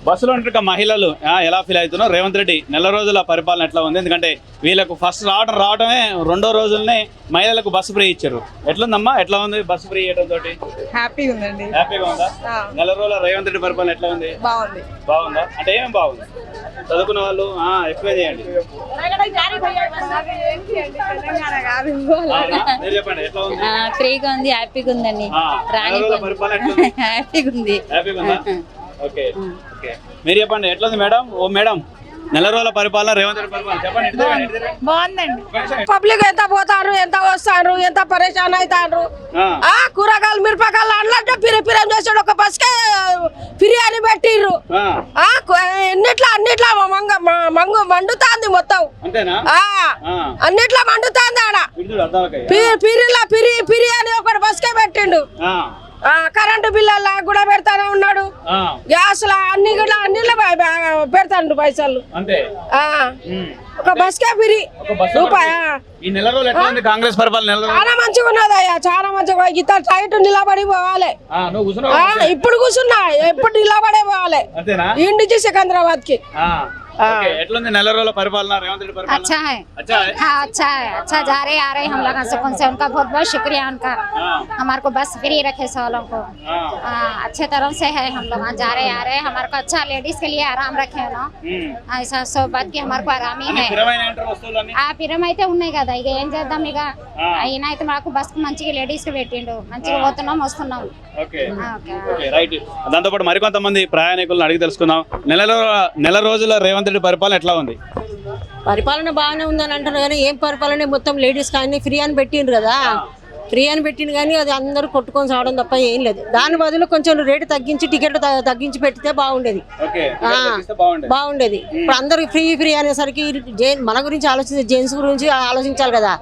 బస్సులో ఉంటున్న మహిళలు ఎలా ఫీల్ అవుతున్నారు? రేవంత్ రెడ్డి నెల రోజుల పరిపాలన ఎట్లా ఉంది? ఎందుకంటే వీళ్ళకు ఫస్ట్ రావడమే రెండో రోజులనే మహిళలకు బస్సు ఫ్రీ ఇచ్చారు. ఎట్లుందమ్మా, ఎట్లా ఉంది బస్సు ఫ్రీ ఇవ్వడం తోటి? హ్యాపీగా ఉందండి. హ్యాపీగా ఉందా? నెల రోజుల రేవంత్ రెడ్డి పరిపాలన ఎట్లా ఉంది? బాగుంది. బాగుందా అంటే ఏమేమి బాగుంది? చదువుకున్న వాళ్ళు ఎక్స్ప్లెయిన్ చేయండి. మీరు చెప్పండి ఎట్లా ఉంది? ఫ్రీగా ఉంది, హ్యాపీగా ఉందండి. పరిపాలన ఎట్లా ఉంది? హ్యాపీగా ఉంది. హ్యాపీగా ఉందా? ఓకే ఓకే, మీరు చెప్పండి ఎట్లా ఉంది మేడం? ఓ మేడం, నెల రోజుల పరిపాలన రేవంత్ రెడ్డి పరిపాలన చెప్పండి. బాగుందండి. పబ్లిక్ ఎంత పోతారు, ఎంత వస్తారు, ఎంత పరేషాన్ అవుతారు. కూరగాయలు మిరపకాయలు అన్నట్టు పిరం చేసాడు. ఒక బస్కే బిర్యానీ పెట్టిర్రు. అన్నిట్లో మంగు మండుతాంది మొత్తం. అన్నిట్లో మండుతాంది. ఆడ పిరి అని ఒకటి బస్కే పెట్టిండు. కరెంటు బిల్లు కూడా పెడతానే ఉన్నాడు. గ్యాస్ అన్ని పెడతాడు పైసలు. ఒక బస్ కే ఫ్రీ కాంగ్రెస్ పరిపాలన చాలా మంచిగా ఉన్నదయ్యా, చాలా మంచిగా. ఇంత టైట్ నిలబడి పోవాలి. ఇప్పుడు కూర్చున్నా, ఎప్పుడు నిలబడే పోవాలి. ఇంటి సికింద్రాబాద్ కి. ఎట్లుంది నెల రోజుల పరిపాలన రేవంత్ రెడ్డి పరిపాలన? अच्छा है, हाँ अच्छा है, अच्छा जा रहे आ रहे हम लोग सुकून से। उनका बहुत बहुत शुक्रिया उनका, हमारे को बस फ्री रखे सालों को। अच्छे तरह से है, हम लोग जा रहे आ रहे हमारे को अच्छा लेडीज के लिए आराम रखे ना, ऐसा सब बात की हमारे को आराम ही है. పిరమైతే ఉన్నాయి కదా, ఇక ఏం చేద్దాం. ఇక అయినా అయితే మాకు బస్ మంచిగా లేడీస్ కి పెట్టిండు, మంచిగా పోతున్నాం వస్తున్నాం. దాంతో పాటు మరికొంతమంది ప్రయాణికులను అడిగి తెలుసుకుందాం. నెల రోజుల రేవంత్ రెడ్డి పరిపాలన ఎట్లా ఉంది? పరిపాలన బాగానే ఉందని అంటున్నారు కానీ ఏం పరిపాలన, మొత్తం లేడీస్ కానీ ఫ్రీ అని పెట్టిండ్రు కదా. ఫ్రీ అని పెట్టిండు కానీ అది అందరూ కొట్టుకొని సావడం తప్ప ఏం లేదు. దాని బదులు కొంచెం రేటు తగ్గించి టికెట్లు తగ్గించి పెడితే బాగుండేది. బాగుండేది. ఇప్పుడు అందరూ ఫ్రీ అనేసరికి మన గురించి ఆలోచించే జెంట్స్ గురించి ఆలోచించాలి కదా.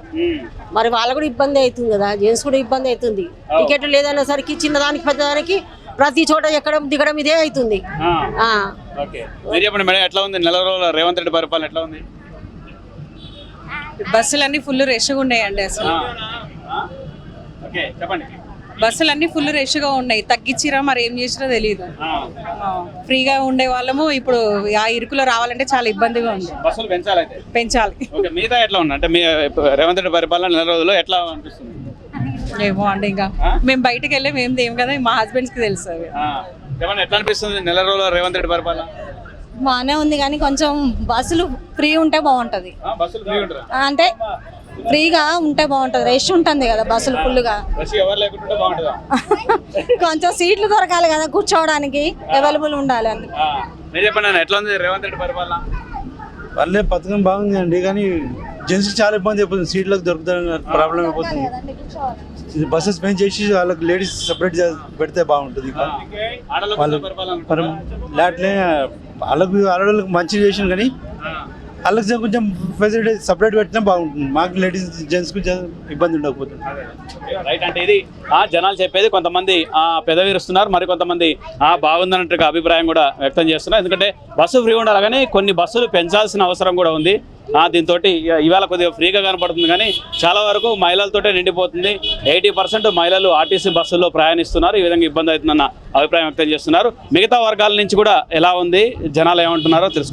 మరి వాళ్ళ కూడా ఇబ్బంది అవుతుంది కదా, జెంట్స్ కూడా ఇబ్బంది అవుతుంది. టికెట్లు లేదనేసరికి చిన్నదానికి పెద్దదానికి ప్రతి చోట ఎక్కడం దిగడం ఇదే అవుతుంది. ఎట్లా ఉంది నెల రోజుల రేవంత్ రెడ్డి పరిపాలన ఎట్లా ఉంది? బస్సులన్నీ ఫుల్ రష్గా ఉన్నాయండి. అసలు బస్సులన్నీ ఫుల్ రష్గా ఉన్నాయి. తగ్గించిరా మరి ఏం చేసినా తెలియదు. ఫ్రీగా ఉండే వాళ్ళము ఇప్పుడు ఆ ఇరుకులో రావాలంటే చాలా ఇబ్బందిగా ఉంది. బస్సులు పెంచాలి. మిగతా ఎట్లా ఉంది అంటే రేవంత్ రెడ్డి పరిపాలన నెల రోజుల్లో ఎట్లా అనిపిస్తుంది? ఏమో అండి, ఇంకా మేము బయటకు వెళ్ళాము ఏం దేం కదా, మా హస్బెండ్స్ కి తెలుసు. ఎట్లా అనిపిస్తుంది నెల రోజుల రేవంత్ రెడ్డి పరిపాలన? బాగానే ఉంది కానీ కొంచెం బస్సులు ఫ్రీ ఉంటే బాగుంటది. అంటే ఫ్రీగా ఉంటే బాగుంటది. రష్ ఉంటుంది కదా బస్సులు ఫుల్గా. కొంచెం సీట్లు దొరకాలి కదా, కూర్చోవడానికి అవైలబుల్ ఉండాలి అని. ఎట్లా ఉంది రేవంత్ రెడ్డి పరిపాలన? వాళ్ళే పథకం బాగుంది అండి, కానీ జెంట్స్ చాలా ఇబ్బంది అయిపోతుంది. సీట్లకు దొరుకుతాం ప్రాబ్లం అయిపోతుంది. బస్సెస్ పెంచి చేసి వాళ్ళకి లేడీస్ సపరేట్ పెడితే బాగుంటుంది. లేట్లే వాళ్ళకి ఆడవాళ్ళకి మంచి చేసిన కానీ వాళ్ళకి కొంచెం ఫెసిలిటీ సపరేట్ పెట్టినా బాగుంటుంది. మాకు లేడీస్ జెంట్స్ కు ఇబ్బంది ఉండకపోతుంది. అంటే ఇది జనాలు చెప్పేది. కొంతమంది పెదవిరుస్తున్నారు, మరి కొంతమంది బాగుందన్నట్టుగా అభిప్రాయం కూడా వ్యక్తం చేస్తున్నారు. ఎందుకంటే బస్సు ఫ్రీ ఉండాలి కానీ కొన్ని బస్సులు పెంచాల్సిన అవసరం కూడా ఉంది. దీంతో ఇవాళ కొద్దిగా ఫ్రీగా కనపడుతుంది కానీ చాలా వరకు మహిళలతోటే నిండిపోతుంది. 80% మహిళలు ఆర్టీసీ బస్సుల్లో ప్రయాణిస్తున్నారు. ఈ విధంగా ఇబ్బంది అవుతుందన్న అభిప్రాయం వ్యక్తం చేస్తున్నారు. మిగతా వర్గాల నుంచి కూడా ఎలా ఉంది, జనాలు ఏమంటున్నారో తెలుసు.